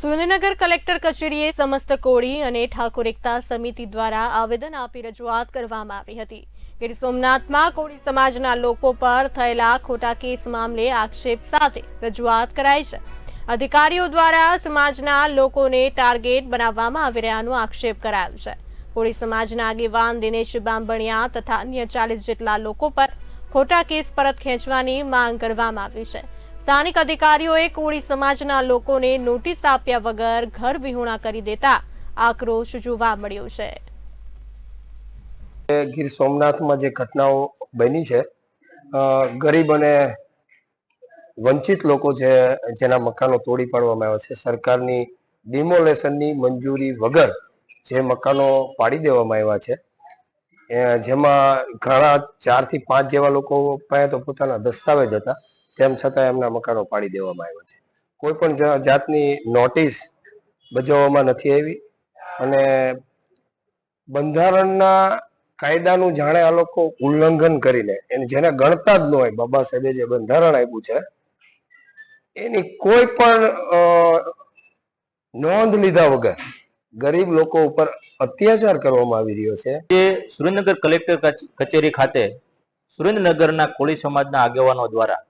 Surendranagar collector કચેરીએ સમસ્ત કોળી અને ઠાકોર એકતા સમિતિ દ્વારા આવેદન આપી રજૂઆત કરવામાં આવી હતી। ગીર સોમનાથમાં કોળી સમાજના લોકો પર થયેલા ખોટા કેસ મામલે આક્ષેપ સાથે રજૂઆત કરાઈ છે। અધિકારીઓ દ્વારા સમાજના લોકોને ટાર્ગેટ બનાવવામાં આવી રહ્યાનો આક્ષેપ કરાયો છે। કોળી સમાજના આગેવાન દિનેશ બાંભણિયા તથા અન્ય 40 જેટલા લોકો પર ખોટા કેસ પરત ખેંચવાની માંગ કરવામાં આવી છે। સ્થાનિક અધિકારીઓએ કોળી સમાજના લોકોને નોટિસ આપ્યા વગર ઘર વિહોણા કરી દેતા આક્રોશ જોવા મળ્યો છે। ગીર સોમનાથમાં જે ઘટનાઓ બની છે, ગરીબ અને વંચિત લોકો છે જેના મકાનો તોડી પાડવામાં આવ્યા છે। સરકારની ડિમોલેશનની મંજૂરી વગર જે મકાનો પાડી દેવામાં આવ્યા છે, જેમાં ઘણા 4 થી 5 જેવા લોકો પાસે તો પોતાના દસ્તાવેજ હતા, તેમ છતાં એમના મકાનો પાડી દેવામાં આવ્યા છે। કોઈ પણ જાતની નોટિસ બજાવવામાં નથી આવી અને બંધારણના કાયદાનું જાણે આ લોકો ઉલ્લંઘન કરીને જેને ગણતા જ ન હોય, બાબા સાહેબે જે બંધારણ આપ્યું છે એની કોઈ પણ નોંધ લીધા વગર ગરીબ લોકો ઉપર અત્યાચાર કરવામાં આવી રહ્યો છે। સુરેન્દ્રનગર કલેક્ટર કચેરી ખાતે સુરેન્દ્રનગરના કોળી સમાજના આગેવાનો દ્વારા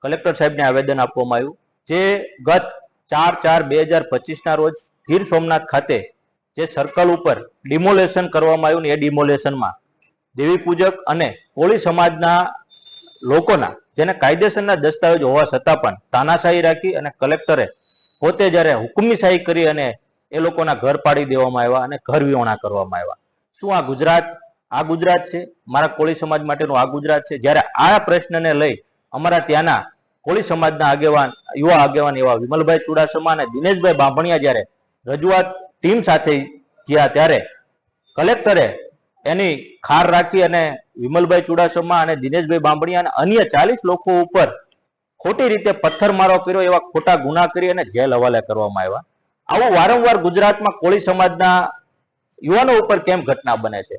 કલેક્ટર સાહેબને આવેદન આપવામાં આવ્યું, જે ગત 4/4/2025 ના રોજ ગીર સોમનાથ ખાતે જે સર્કલ ઉપર ડિમોલેશન કરવામાં આવ્યું ને એ ડિમોલેશનમાં દેવી પૂજક અને કોળી સમાજના લોકોના જેને કાયદેસરના દસ્તાવેજ હોવા છતાં પણ તાનાશાહી રાખી અને કલેક્ટરે પોતે જ્યારે હુકમીશાહી કરી અને એ લોકોના ઘર પાડી દેવામાં આવ્યા અને ઘર વિહોણા કરવામાં આવ્યા। શું આ ગુજરાત છે? મારા કોળી સમાજ માટેનું આ ગુજરાત છે? જ્યારે આ પ્રશ્નને લઈ અમારા ત્યાંના કોળી સમાજના આગેવાન, યુવા આગેવાન એવા વિમલભાઈ ચુડાસમા અને દિનેશભાઈ બાંભણિયા જ્યારે રજૂઆત ટીમ સાથે ગયા, ત્યારે કલેક્ટરે એની ખાર રાખી અને વિમલભાઈ ચુડાસમા અને દિનેશભાઈ બાંભણિયા અને અન્ય 40 લોકો ઉપર ખોટી રીતે પથ્થરમારો કર્યો, એવા ખોટા ગુના કરી અને જેલ હવાલે કરવામાં આવ્યા। આવું વારંવાર ગુજરાતમાં કોળી સમાજના યુવાનો ઉપર કેમ ઘટના બને છે?